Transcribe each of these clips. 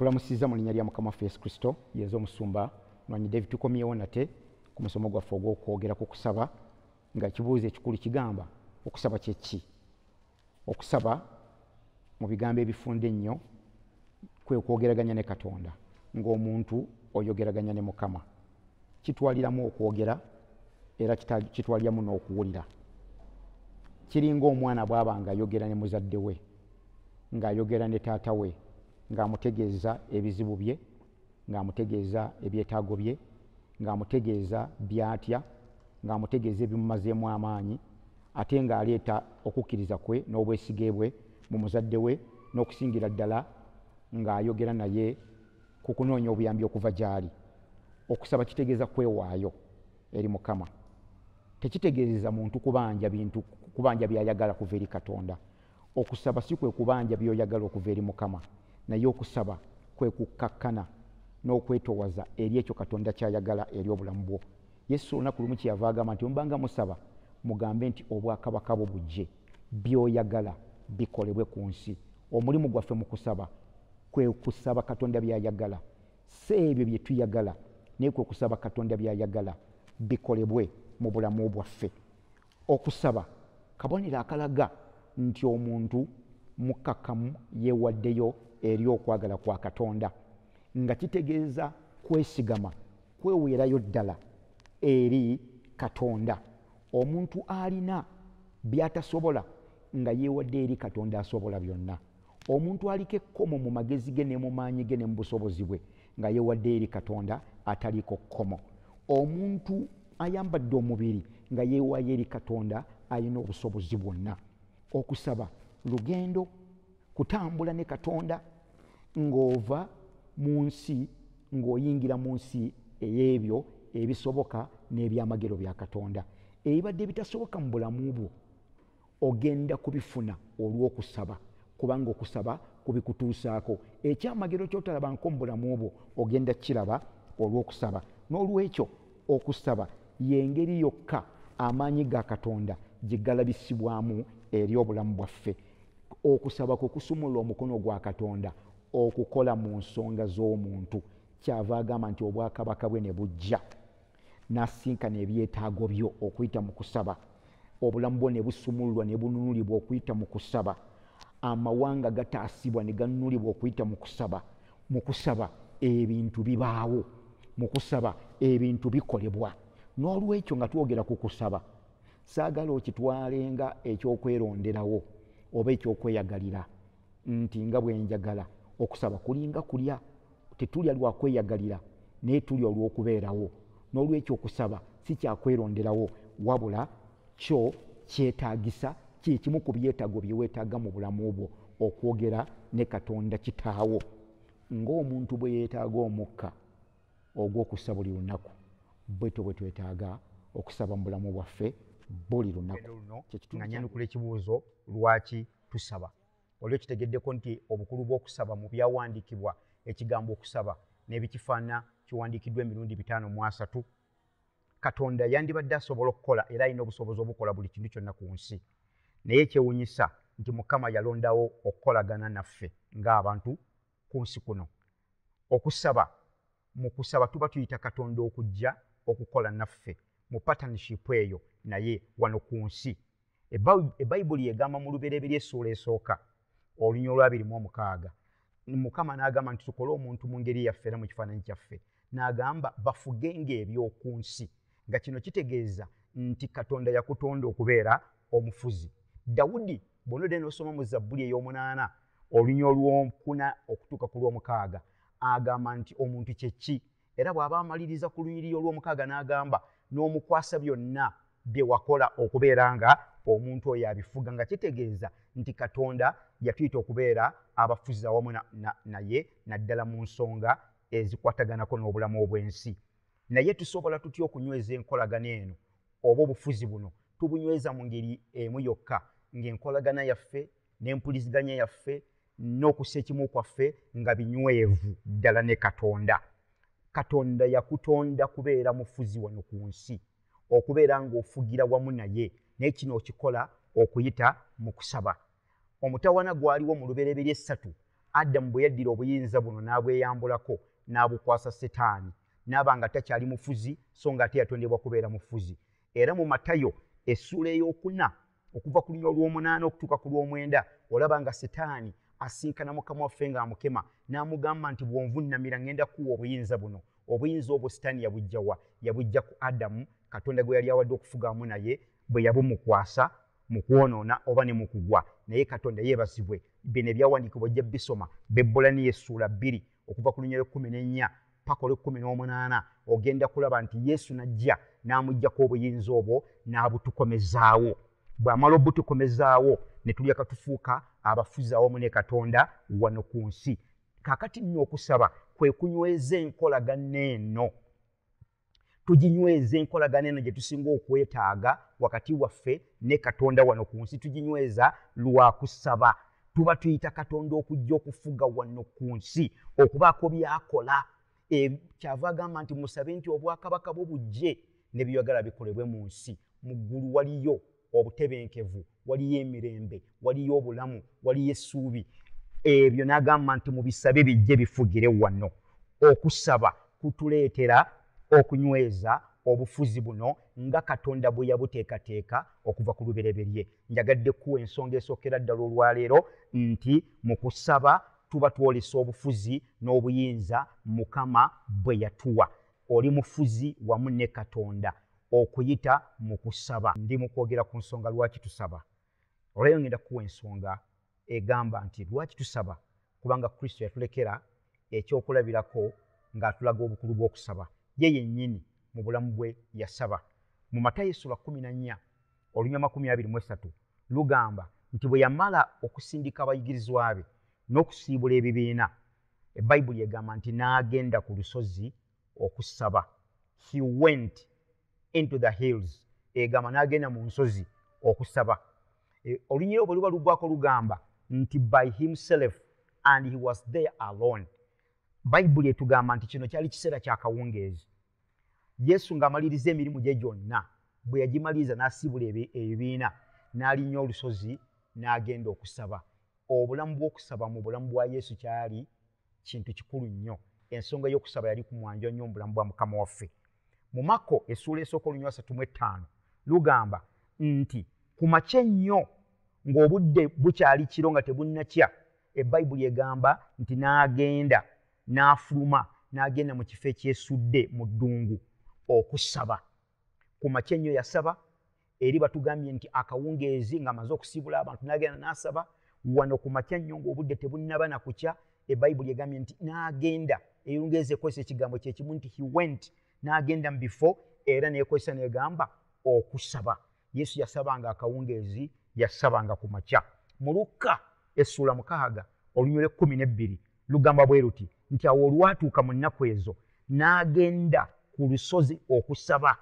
Nkulamusiza mu linnya lya Mukama waffe Yesu Kristo yezo omusumba Mwanyi David tukomyewo nate ku musomo gwaffe ogw'okwogera ku kusaba nga kibuuzo ekikulu kigamba okusaba kye ki? Okusaba mu bigambo ebifunda ennyo kwe kwogeraganya ne Katonda ng'omuntu oyogeraganya ne Mukama. Kitwaliramu okwogera era kitwaliramu n'okuwulira. Kiringa omwana bw'aba ng'ayogera ne muzadde we, ng'ayogera ne taata we, ng'amutegeeza ebizibu bye, ng'amutegeeza ebyetaago bye, ng'amutegeeza by'atya, ng'amutegeeza ebimumazeemu amaanyi, ate ng'aleeta okukkiriza kwe n'obwesige bwe mu muzadde we, n'okusingira ddala ng'ayogera naye ku kunoonya obuyambi okuva gy'ali. Okusaba kitegeeza kwewaayo eri Mukama. Tekitegeeza muntu kubanja by'ayagala kuva eri Katonda. Okusaba si kwe kubanja by'oyagala okuva eri Mukama, naye okusaba kwe kukkakkana n'okwetoowaza eri ekyo Katonda ky'ayagala eri obulamu bwo. Yesu olunaku lumu kyeyava agamba nti mubanga musaba mugambe nti obwakabaka bwo bujje, by'oyagala bikolebwe ku nsi. Omulimu gwaffe mu kusaba kwe kusaba Katonda by'ayagala, si ebyo bye tuyagala, naye kwe kusaba Katonda by'ayagala bikolebwe mu bulamu bwaffe. Okusaba kabonero akalaga nti omuntu mukkakkamu yeewaddeyo eri okwagala kwa Katonda, nga kitegeeza kwesigama, kweweerayo ddala eri Katonda. Omuntu alina by'atasobola nga yeewadde eri Katonda asobola byonna. Omuntu aliko ekkomo mu magezi ge ne mu maanyi ge ne mu busobozi bwe nga yeewadde eri Katonda ataliiko kkomo. Omuntu ayambadde omubiri nga yeewaayo eri Katonda alina obusobozi bwonna. Okusaba lugendo, kutambula ne Katonda ng'ova mu nsi ng'oyingira mu nsi ey'ebyo ebisoboka n'ebyamagero bya Katonda. Ebibadde bitasoboka mu bulamu bwo ogenda kubifuna olw'okusaba, kubanga okusaba kubikutuusaako. Ekyamagero ky'otalabanko mu bulamu bwo ogenda kiraba olw'okusaba. N'olwekyo okusaba y'engeri yokka amaanyi ga Katonda gye galabisibwamu eri obulamu bwaffe. Okusaba kwe kusumula omukono gwa Katonda okukola mu nsonga z'omuntu. Kyava agamba nti obwakabaka bwe ne bujja n'asinkana ebyetaago byo okuyita mu kusaba. Obulamu bwo ne busumululwa ne bununulibwa okuyita mu kusaba. Amawanga gataasibwa ne ganunulibwa okuyita mu kusaba. Mu kusaba ebintu bibaawo, mu kusaba ebintu bikolebwa. N'olwekyo nga twogera ku kusaba, saagala okitwalenga ekyokweronderawo oba ekyokweyagalira nti nga bwe njagala. Okusaba kulinga kulya, tetulya lwa kweyagalira naye tulya olw'okubeerawo. N'olwekyo okusaba si kyakweronderawo wabula kyo kyetaagisa, kimu ku byetaago bye weetaaga mu bulamu bwo, okwogera ne Katonda kitaawo. Ng'omuntu bwe yeetaaga omukka ogw'okussa buli lunaku, bwetyo bwe twetaaga okusaba mu bulamu bwaffe buli lunaku. Nga nyanukula ekibuuzo lwaki tusaba. Olwo kitegeddeko nti obukulu bw'okusaba mu byawandiikibwa ekigambo okusaba n'ebikifaanana kiwandiikiddwa emirundi 503. Katonda yandibadde asobola okukola era alina obusobozi obukola buli kintu kyonna ku nsi, naye ekyewuunyisa nti Mukama yalondawo okukolagana naffe ng'abantu ku nsi kuno. Okusaba, mu kusaba tuba tuyita Katonda okujja okukola naffe mu partnership eyo naye wano ku nsi. Ebbayibuli egamba mu Lubereberye essuula esooka olunya olwa 26, Mukama n'agamba nti tukole omuntu mu ngeri yaffe era mu kifaananyi kyaffe, n'agamba bafugenga eby'oku nsi. Nga kino kitegeeza nti Katonda yakutonda okubeera omufuzi. Dawudi bw'onodde n'osoma mu Zabbuli ey'omunaana olunya olw'okuna okutuuka ku lw'omukaaga agamba nti omuntu kye ki, era bw'aba amaliriza ku lunyiriri olw'omukaaga n'agamba n'omukwasa byonna bye wakola okubeera nga omuntu oyo abifuga, nga kitegeeza nti Katonda yatuyita okubeera abafuzi awamu naye naddala mu nsonga ezikwataganako n'obulamu obw'ensi. Naye tusobola tutya okunyweza enkolagana eno oba obufuzi buno? Tubunyweza mu ngeri emu yokka, ng'enkolagana yaffe n'empuliziganya yaffe n'okussa ekimu kwaffe nga binywevu ddala ne Katonda. Katonda yakutonda kubeera mufuzi wano ku nsi, okubeera ng'ofugira wamu naye, naye kino okikola okuyita mu kusaba. Omutawana gwaliwo mu Lubereberye 3 Adamu bwe yaddira obuyinza buno n'abweyambulako n'abukwasa Setaani n'aba nga takyali mufuzi so nga ate yatondebwa kubeera mufuzi. Era mu Matayo essula ey'okuna okuva ku lunya olw'omunaana okutuuka ku lw'omwenda olaba nga Setaani asinkana Mukama waffe ng'amukema n'amugamba nti bw'onvunnamira ŋŋenda kuwa obuyinza buno. Obuyinza obwo Setaani yabuggya wa? Yabuggya ku Adamu, Katonda gwe yali awadde okufuga wamu naye bwe yabumukwasa mu kwonoona oba ne mu kugwa. Naye Katonda yeebazibwe. Bino ebyawandiikibwa ojja bisoma Bebbolaniya essuula 2 okuva ku lunya lw'e14 paka olw'e18 ogenda kulaba nti Yesu n'ajja n'amuggyako obuyinza obwo n'abutukomezaawo. Bw'amala obutukomezaawo ne tulyoka tufuuka abafuzi awamu ne Katonda wano ku nsi. Kaakati nno okusaba kwe kunyweza enkolagana eno. Tuginyweza enkolagana eno gye tusinga okwetaaga wakati waffe ne Katonda wano ku nsi, tuginyweza lwa kusaba. Tuba tuyita Katonda okujja okufuga wano ku nsi, okubaako by'akola. Kyava agamba nti musabe nti obwakabaka bwo bujje ne by'oyagala bikolebwe mu nsi. Mu ggulu waliyo obutebenkevu, waliyo emirembe, waliyo obulamu, waliyo essuubi. Ebyo n'agamba nti mubisabe bijje bifugire wano. Okusaba kutuleetera okunyweza obufuzi buno nga Katonda bwe yabuteekateeka okuva ku lubereberye. Njagadde kuwa ensonga esookera ddala olwaleero nti mu kusaba tuba twolesa obufuzi n'obuyinza Mukama bwe yatuwa. Oli mufuzi wamu ne Katonda okuyita mu kusaba. Ndi mu kwogera ku nsonga lwaki tusaba. Olwaleero ngenda kuwa ensonga egamba nti lwaki tusaba, kubanga Kristo yatulekera ekyokulabirako ng'atulaga obukulu bw'okusaba. Ye yennyini mu bulamu bwe yasaba. Mu Matayo essula 14 olunya 23 lugamba nti bwe yamala okusindika abayigirizwa be n'okusiibula ebibiina, Ebbayibuli egamba nti n'agenda ku lusozi okusaba. He went into the hills. Egamba n'agenda mu nsozi okusaba. Olunyiro bwe luba luggwako lugamba nti by himself and he was there alone. Bayibuli etugamba nti kino kyali kiseera kya kawungeezi. Yesu ng'amaliriza emirimu gye gyonna, bwe yagimaliriza n'asiibula ebibiina n'alinnya olusozi n'agenda okusaba. Obulamu bw'okusaba mu bulamu bwa Yesu kyali kintu kikulu nnyo. Ensonga y'okusaba yali ku mwanjo nnyo mu bulamu bwa Mukama waffe. Mu Mako essuula esooka olunya 35 lugamba nti ku makya ennyo ng'obudde bukyali kiro nga tebunnakya, Ebbayibuli egamba nti n'agenda n'afuluma n'agenda mu kifo ekyesudde mu ddungu okusaba. Ku makya ennyo yasaba, eri batugambye nti akawungeezi ng'amaze okusiibula abantu n'agenda n'asaba. Wano ku makya nnyo ng'obudde tebunnaba na kukya, Ebbayibuli egambye nti n'agenda, Eyungeeza ekozesa ekigambo kye kimu nti he went, n'agenda mu bifo era n'ekozesa n'egamba okusaba. Yesu yasabanga akawungeezi, yasabanga ku makya. Mu Luka essuula 6 olunya 12 lugamba bwe luti nti awo olwatuuka mu nnaku ezo n'agenda ku lusozi okusaba.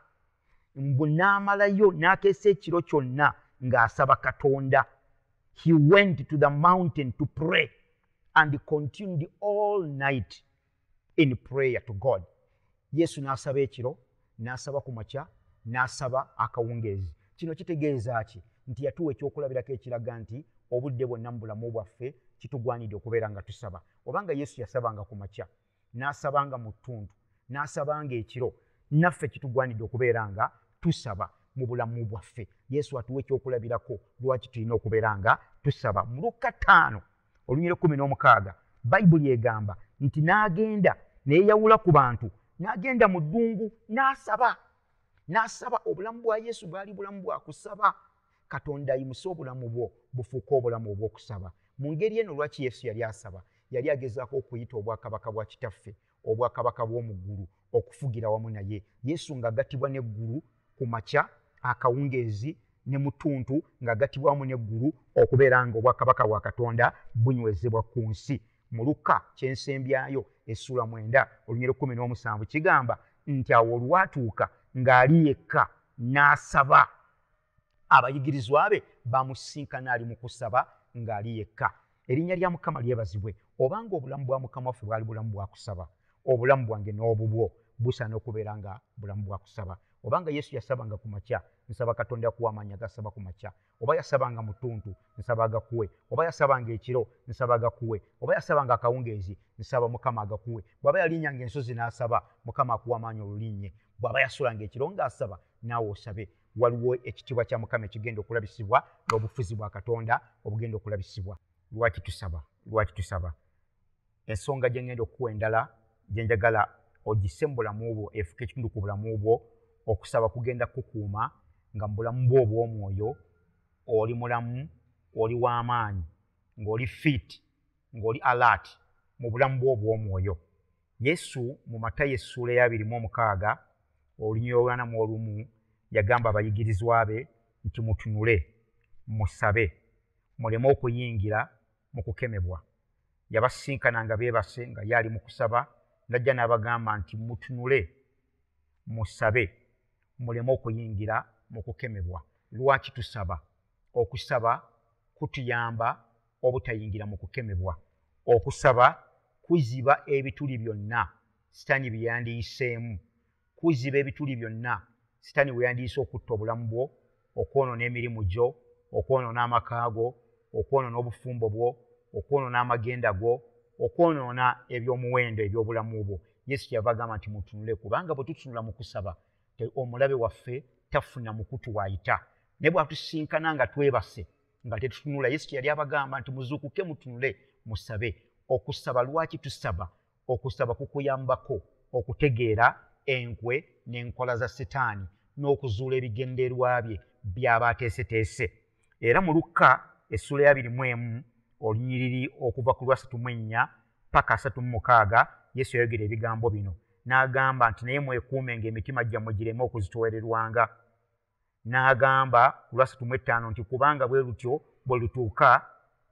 Mbu n'amalayo n'akeesa ekiro kyonna ng'asaba Katonda. He went to the mountain to pray and continued all night in prayer to God. Yesu n'asaba ekiro, n'asaba ku makya, n'asaba akawungeezi. Kino kitegeeza ki? Nti yatuwa ekyokulabirako ekiraga nti obudde bwonna mu bulamu bwaffe kitugwanidde okubeera nga tusaba. Obanga Yesu yasabanga ku makya, n'asabanga mu ttuntu, n'asabanga ekiro, naffe kitugwanidde okubeera nga tusaba mu bulamu bwaffe. Yesu atuwa ekyokulabirako lwaki tulina okubeera nga tusaba. Mu Luka 5 olunya 16 Bayibuli egamba nti n'agenda neeyawula ku bantu, n'agenda mu ddungu n'asaba. N'asaba. Obulamu bwa Yesu bwali bulamu bwa kusaba. Katonda ayimuse obulamu bwo bufuuke obulamu obw'okusaba. Mu ngeri eno lwaki Yesu yali asaba? Yali agezaako okuyita obwakabaka bwa Kitaffe, obwakabaka bw'omu ggulu, okufugira wamu naye. Yesu ng'agattibwa n'eggulu ku makya, akawungeezi ne mu ttuntu ng'agattibwa wamu n'eggulu okubeera nga obwakabaka bwa Katonda bunywezebwa ku nsi. Mu Luka kyensembyayo essuula 9 olunya 17 kigamba nti awo olwatuuka ng'ali yekka n'asaba. Abayigirizwa be bamusinkana ali mu kusaba ng'ali yekka. Erinnya lya Mukama lyebazibwe. Obanga obulamu bwa Mukama waffe bwali bulamu bwa kusaba, obulamu bwange n'obubwo busaana okubeera nga bulamu bwa kusaba. obanga Yesu yasabanga ku makya nsaba Katonda kuwa amaanyi agasaba ku makya, oba yasabanga mu ttuntu nsaba agakuwe, oba yasabanga ekiro nsaba agakuwe, oba yasabanga akawungeezi nsaba Mukama agakuwe, bw'aba yalinnyanga ensozi n'asaba Mukama akuwa amaanyi olulinnye, bw'aba yasulanga ekiro ng'asaba naawe osabe. Waliwo ekitiibwa kya Mukama ekigenda okulabisibwa n'obufuzi bwa Katonda obugenda okulabisibwa. Lwaki tusaba? Ensonga gye ngenda okuwa endala gye njagala ogisse mu bulamu bwo, efuuke ekitundu ku bulamu bwo. Okusaba kugenda kukuuma nga mu bulamu bwo obw'omwoyo oli mulamu, oli w'amaanyi, ng'oli fit, ng'oli alert mu bulamu bwo obw'omwoyo. Yesu mu Matayo essuula ya 26 olunyiriri olw'41 yagamba abayigirizwa be nti mutunule, musabe, muleme okuyingira mu kukemebwa. Yabasisinkana nga beebase nga yali mu kusaba, najja n'abagamba nti mutunule, musabe, muleme okuyingira mu kukemebwa. Lwaki tusaba? Okusaba kutuyamba obutayingira mu kukemebwa. Okusaba kuziba ebituli byonna Sitaani bye yandiyiseemu, kuziba ebituli byonna Sitaani bwe yandiyise okutta obulamu bwo, okwonoona emirimu gyo, okwonoona amaka go, okwonoona obufumbo bwo, okwonoona amagenda go, okwonoona eby'omuwendo eby'obulamu bwo. Yesu kyava agamba nti mutunule, kubanga bwe tutunula mu kusaba omulabe waffe tafuna mukutu wayita. Naye bw'atusisinkana nga twebase nga tetutunula, Yesu kye yali abagamba nti muzuukuke mutunule musabe. Okusaba, lwaki tusaba? Okusaba kukuyambako okutegeera enkwe n'enkola za Setaani n'okuzuula ebigendererwa bye by'aba ateeseteese. Era mu Lukka essuula ya 21 olunyiriri okuva ku lwa 34 paka 36 Yesu yayogera ebigambo bino n'agamba nti naye mwekuumenga emitima gyammwe gireme okuzitoowererwanga. N'agamba ku lwa 35 nti kubanga bwe lutyo bwe lutuuka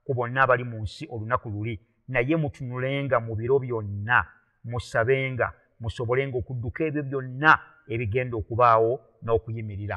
ku bonna abali mu nsi olunaku luli, naye mutunulenga mu biro byonna, musabenga, musobolenga okudduka ebyo byonna ebigenda okubaawo n'okuyimirira.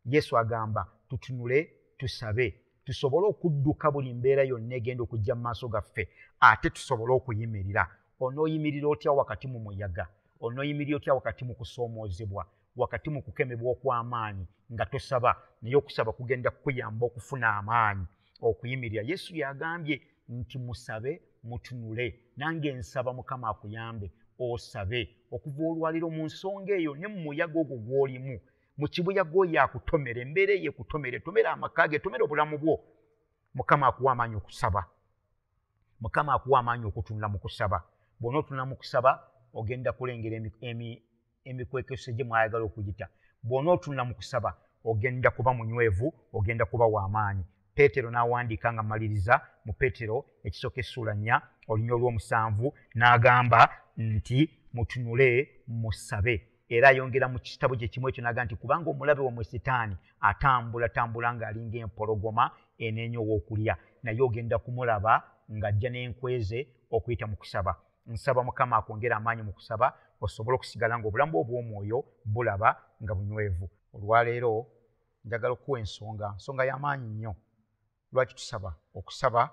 Yesu agamba tutunule, tusabe, tusobole okudduka buli mbeera yonna egenda okujja mu maaso gaffe, ate tusobole okuyimirira. Onooyimirira otya wakati mu muyaga? Onooyimirira otya wakati mu kusoomoozebwa, wakati mu kukemebwa okw'amaanyi nga tosaba? Naye okusaba kugenda kukuyamba okufuna amaanyi okuyimirira. Yesu yagambye nti musabe, mutunule. Nange nsaba Mukama akuyambe osabe okuva olwaliro mu nsonga eyo ne mu muyaga ogwo gw'olimu, mu kibuyaga oyo akutomera, embeera eyo ekutomere, tomera amaka ge, tomera obulamu bwo. Mukama akuwa amaanyi okusaba. Mukama akuwa amaanyi okutunula mu kusaba. Bw'onootunula mu kusaba ogenda kulengera emikwekeso gye mwayagala okuyita. Bw'onootunula mu kusaba ogenda kuba munywevu, ogenda kuba w'amaanyi. Peetero n'awandiika nga maliriza mu Peetero ekisooka essuula 4 olunyiriri olw'7 n'agamba nti mutunule musabe. Era ayongera mu kitabo kye kimu ekyo n'agamba nti kubanga omulabe wammwe Setaani atambula ng'alinga empologoma eneenye ow'okulya, naye ogenda kumulaba ng'ajja n'enkwe ze okuyita mu kusaba. Nsaba Mukama akwongera amaanyi mu kusaba osobole okusigala ng'obulamu obw'omwoyo bulaba nga bunywevu. Olwaleero njagala okuwa ensonga y'amaanyi nnyo. Lwaki tusaba? Okusaba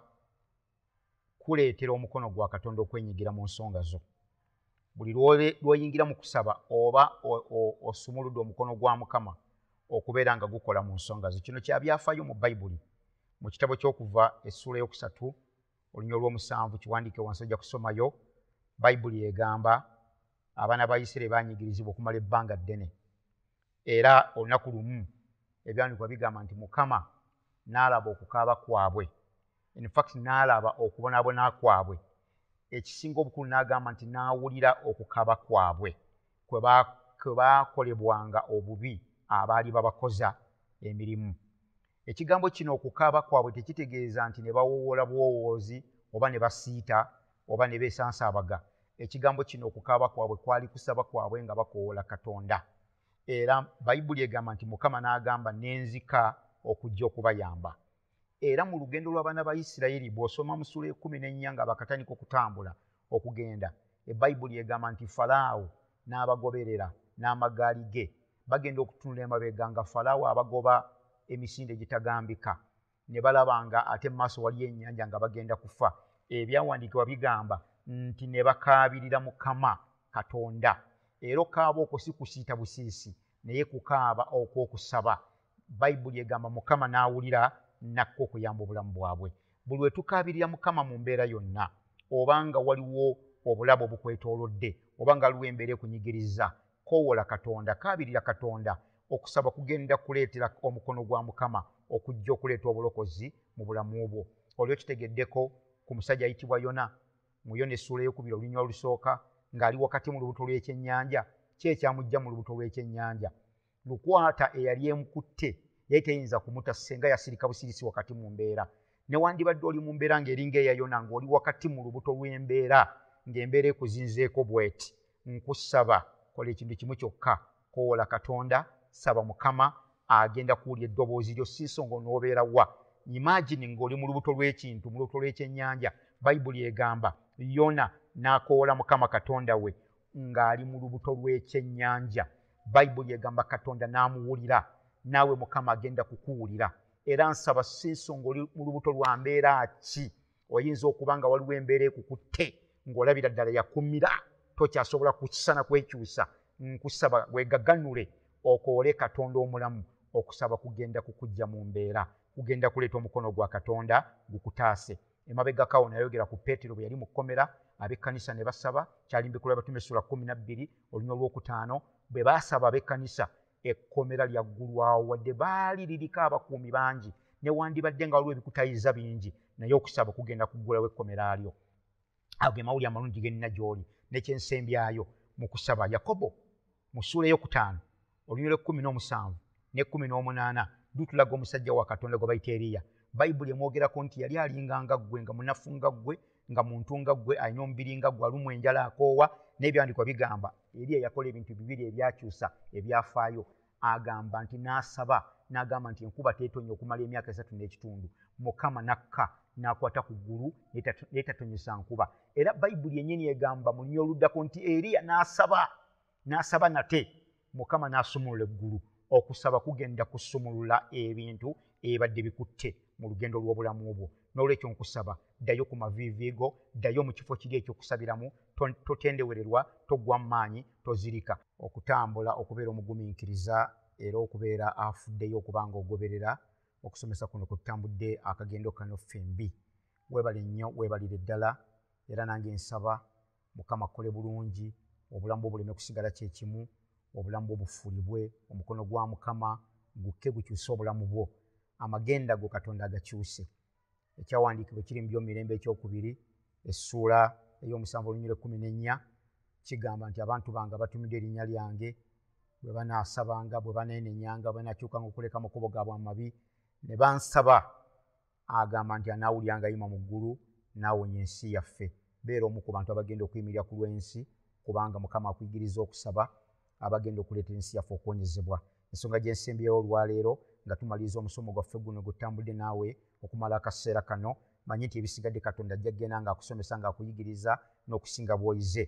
kuleetera omukono gwa Katonda okwenyigira mu nsonga zo. Buli lw'oyingira mu kusaba oba osumuludde omukono gwa Mukama okubeera nga gukola mu nsonga zo. Kino kya byafaayo mu Bayibuli. Mu kitabo ky'Okuva essuula ey'okusatu olunyiriri olw'7 kiwandiike wansi ojja kusomayo. Bayibuli egamba abaana ba Isirayiri baanyigirizibwa okumala ebbanga ddene. Era olunaku lumu ebyawandiikibwa bigamba nti Mukama n'alaba okukaaba kwabwe. In fact n'alaba okubonaabona kwabwe. Ekisinga obukulu n'agamba nti n'awulira okukaaba kwabwe kwe baakolebwanga obubi abaali babakoza emirimu. Ekigambo kino okukaaba kwabwe tekitegeeza nti ne bawoowoola buwoowoozi oba ne basiita oba ne beesansaabaga. Ekigambo kino okukaaba kwabwe kwali kusaba kwabwe nga bakoowoola Katonda. Era Bayibuli egamba nti Mukama n'agamba n'enzika okujja okubayamba. Era mu lugendo lw'abaana ba Isirayiri bw'osoma mu ssuula 14 nga bakatandika okutambula okugenda, Bayibuli egamba nti Falaawo n'abagoberera n'amagaali ge bagenda okutunula emabega nga Falaawo abagoba emisinde egitagambika. Ne balaba nga ate mu maaso waliyo ennyanja nga bagenda kufa. Ebyawandiikibwa bigamba nti ne bakaabirira Mukama Katonda. Era okaaba okwo si kusiita busiisi, naye kukaaba okw'okusaba bayibuli egamba mukama n'awulira nakka okuyamba obulamu bwabwe. Buli lwe tukaabirira mukama mu mbeera yonna, obanga waliwo obulabe obukwetoolodde, obanga waliwo embeera ekunyigiriza, koowoola Katonda, kaabirira Katonda. Okusaba kugenda kuleetera omukono gwa mukama okujja okuleeta obulokozi mu bulamu bwo. Olwo kitegeddeko ku musajja ayitibwa Yona, mu Yona essuula ey'okubiri olunywa olusooka, ng'ali wakati mu lubuto lw'ekyennyanja. Ki ekyamujja mu lubuto lw'ekyennyanja? Lukwata eyali emukutte yali teyinza kumuta senga yasirika busirisi wakati mu mbeera. Newandibadde oli mu mbeera ng'eringa eya Yona, ng'oli wakati mu lubuto lw'embeera, ng'embeera ekuzinzeeko bw'eti. Nkusaba kola ekintu kimu kyokka, koowoola Katonda, saba mukama agenda kuwulira eddoboozi lyo, si nsonga onoobeera wa. Imagine ng'oli mu lubuto lw'ekintu, mu lubuto lw'ekyennyanja. Bayibuli egamba Yona n'akoowoola mukama Katonda we ng'ali mu lubuto lw'ekyennyanja. Bayibuli egamba Katonda n'amuwulira. Naawe mukama agenda kukuwulira. Era nsaba si nsonga oli mu lubuto lwa mbeera ki. Oyinza okuba nga waliwo embeera ekukutte ng'olabira ddala yakumira, tokyasobola kusana kwekyusa. Nkusaba weegaganule okoole Katonda omulamu. Okusaba kugenda kukujja mu mbeera, kugenda kuleeta omukono gwa Katonda gukutaase. Emabegakawo nayogera ku Peetero bwe yali mu kkomera, ab'ekkanisa ne basaba. Kyali Mbikula Batume essula 12 olunywa olwokutaano. Bwe baasaba ab'ekkanisa, ekkomera lyaggulwawo wadde baali liriko abakuumi bangi. Newandibadde nga waliwo ebikutayiza bingi, naye okusaba kugenda kuggulawo ekkomera lyo. Ago ge mawulire amalungi ge nnina gy'oli. N'ekyensembyayo mu kusaba, Yakobo mu ssuula ey'okutaano olunywa olw'e17 ne18 lutulaga omusajja wa Katonda gwe bayita Eriya. Bayibuli emwogerako nti yali alinga nga ggwe, nga munafu nga ggwe, nga muntu nga ggwe, alina omubiri nga ggwe, alumwa enjala akoowa. N'ebyandikwa bigamba Eriya yakola ebintu bibiri ebyakyusa ebyafaayo. Agamba nti n'asaba, n'agamba nti enkuba teetonnya okumala emyaka 3 n'ekitundu. Mukama nakka n'akwata ku ggulu n'etatonyesa nkuba. Era Bayibuli yennyini egamba mu lunywa oluddako nti Eriya n'asaba nate, Mukama n'asumulula eggulu. Okusaba kugenda kusumulula ebintu ebadde bikutte mu lugendo lw'obulamu bwo. N'olwekyo nkusaba, ddayo ku maviiviigo, ddayo mu kifo kiri ekyokusabiramu, totendewererwa, toggwa mu maanyi, tozirika. Okutambula, okubeera omugumiikiriza era okubeera afuddeyo okuba ng'ogoberera okusomesa kuno kwe tutambudde akagendo kano ffembi. Weebale nnyo, weebalire ddala, era nange nsaba Mukama akole bulungi, obulamu bwo buleme kusigala kye kimu, obulamu bwo bufuulibwe, omukono gwa Mukama gukke gukyuse obulamu bwo, amagenda go Katonda agakyuse. Ekyawandiikibwa kiri mu Byomumirembe ekyokubiri essuula ey'omusanvu olunywa olw'e14 kigamba nti abantu bange abatumiddwa erinnya lyange bwe banaasabanga, bwe baneenenyanga, bwe banaakyukanga okuleka amakubo gaabwe amabi ne bansaba, agamba nti anaawuliranga ayima mu ggulu n'awonya ensi yaffe. Beera omu ku bantu abagenda okuyimirira ku lw'ensi, kubanga Mukama akuyigiriza okusaba, abagenda okuleetera ensi yaffe okuwonyezebwa. Ensonga gye nsembyeyo olwaleero nga tumaliriza omusomo gwaffe guno gwe tutambudde naawe okumala akaseera kano, manyi nti ebisigadde Katonda ajja kugenda ng'akusomesa, ng'akuyigiriza n'okusinga bw'oyize.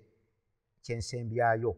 Kyensembyayo,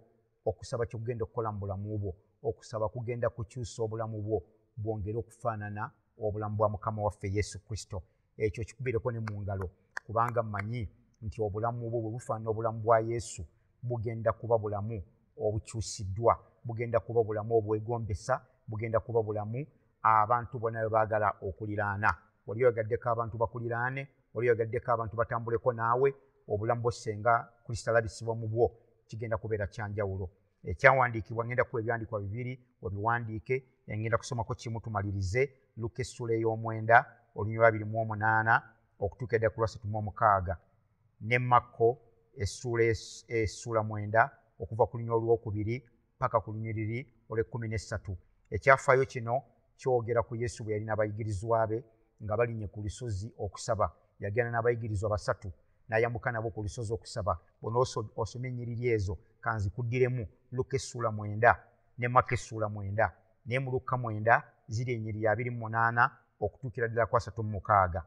okusaba ky'okugenda okukola mu bulamu bwo, okusaba kugenda kukyusa obulamu bwo bwongere okufaanana obulamu bwa Mukama waffe Yesu Kristo. Ekyo kikubireko ne mu ngalo, kubanga mmanyi nti obulamu bwo bwe bufaanana obulamu bwa Yesu bugenda kuba bulamu obukyusiddwa, bugenda kuba bulamu obwegombesa, bugenda kuba bulamu abantu bonna bwe baagala okuliraana. Wali oyagaddeko abantu bakuliraane, wali oyagaddeko abantu batambuleko naawe, obulamu bwo senga Kristo alabisibwa mu bwo kigenda kubeera kyanjawulo. Ekyawandiikibwa ngenda kuwa ebyandikwa 2 webiwandiike, ngenda kusomako kimu tumalirize. Luka essuula ey'omwenda olunywa 28 okutuuka edda ku lwa 36, ne Makko essuula 9 okuva ku lunywa olwokubiri paka ku lunywa olw'e13. Ekyafaayo kino kyogera ku Yesu bwe yali n'abayigirizwa be nga balinnye ku lusozi okusaba. Yagenda n'abayigirizwa 3 n'ayambuka nabo ku lusozi okusaba. Bw'ona osoma ennyiriri ezo kanzikuddiremu Luka essuula 9 ne Makko essuula 9, naye mu Luka 9 ziri ennyiriri 28 okutuukira ddala ku 36,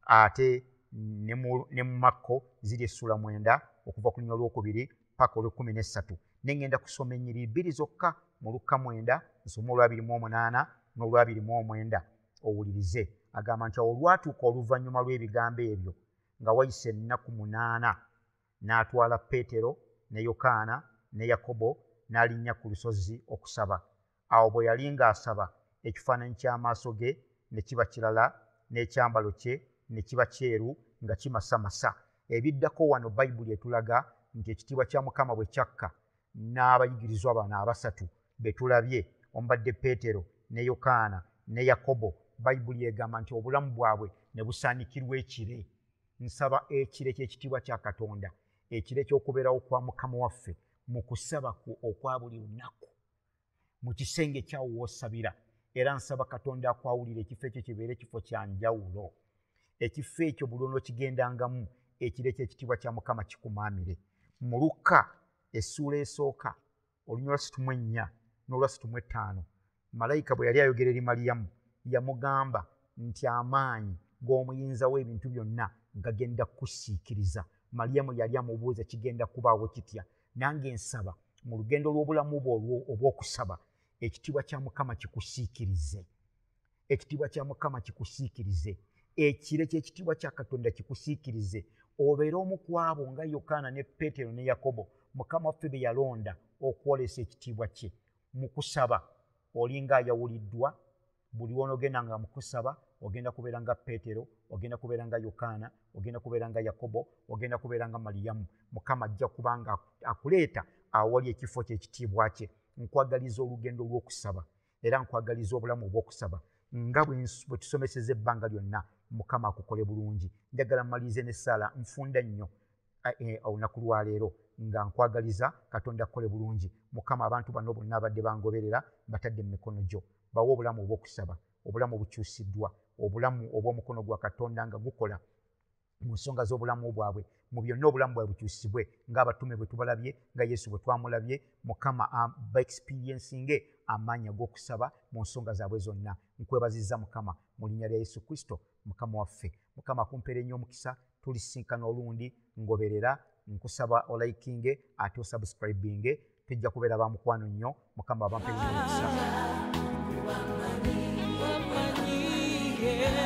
ate ne mu Makko ziri essuula 9 okuva ku lunywa olwokubiri paka olw'e13. Ne ngenda kusoma ennyiriri 2 zokka mu Luka 9, nsome olwa 28 n'olwa 29 owulirize. Agamba nti awo olwatuuka oluvannyuma lw'ebigambo ebyo nga wayise ennaku 8, n'atwala Peetero ne Yokaana ne Yakobo n'alinnya ku lusozi okusaba. awo bwe yali ng'asaba ekifaananyi ky'amaaso ge ne kiba kirala n'ekyambalo kye ne kiba kyeru nga kimasamasa. Ebiddako wano Bayibuli etulaga nti ekitiibwa kya Mukama bwe kyakka n'abayigirizwa bano abasatu be tulabye omubadde Peetero ne Yokaana ne Yakobo, Bayibuli egamba nti obulamu bwabwe ne busaanikirwa ekire. Nsaba ekire ky'ekitiibwa kya Katonda, ekire ky'okubeerawo kwa Mukama waffe mu kusaba okwa buli lunaku mu kisenge kyawo w'osabira. Era nsaba Katonda akwawulira ekifo ekyo kibeere ekifo kya njawulo. Ekifo ekyo buli onookigendangamu ekire ky'ekitiibwa kya Mukama kikumaamire. Mu Luka essuula esooka olunywa 34 n'olwa 35 malayika bwe yali ayogera eri Maliyamu yamugamba nti amaanyi g'omuyinza w'ebintu byonna gagenda kukusiikiriza. Maliyamu yali amubuuza kigenda kubaawo kitya. Nange nsaba mu lugendo lw'obulamu bwo obw'okusaba ekitiibwa kya Mukama kikusiikirize. Ekitiibwa kya Mukama kikusiikirize. Ekire ky'ekitiibwa kya Katonda kikusiikirize. Obeere omu ku abo nga Yokaana ne Peetero ne Yakobo Mukama waffe be yalonda okwolesa ekitiibwa kye. Mu kusaba olinga ayawuliddwa. Buli w'onoogenda nga mu kusaba ogenda kubeera nga Peetero, ogenda kubeera nga Yokaana, ogenda kubeera nga Yakobo, ogenda kubeera nga Maliyamu. Mukama ajja kubanga akuleeta awali ekifo ky'ekitiibwa kye. Nkwagaliza olugendo lw'okusaba era nkwagaliza obulamu obw'okusaba nga bwe tusomeseza ebbanga lyonna. Mukama akukole bulungi. Njagala mmalirize n'essaala nfunda nnyo olunaku lwa leero nga nkwagaliza Katonda akukole bulungi. Mukama abantu bano bonna abadde bangoberera batadde mu mikono gyo. Bawe obulamu obw'okusaba, obulamu obukyusiddwa, obulamu obw'omukono gwa Katonda nga gukola mu nsonga z'obulamu bwabwe. Mu byonna obulamu bwabwe bukyusibwe ng'abatume bwe tubalabye, nga Yesu bwe twamulabye. Mukama ba-experiencinge amaanyi ag'okusaba mu nsonga zaabwe zonna. Nkwebazizza Mukama mu linnya lya Yesu Kristo Mukama waffe. Mukama akumpeere nnyo omukisa. Tulisinkana olundi. Ngoberera, nkusaba olaikinge ate osubscribinge. Tujja kubeera ba mukwano nnyo. Mukama abampeere nnyo omukisa.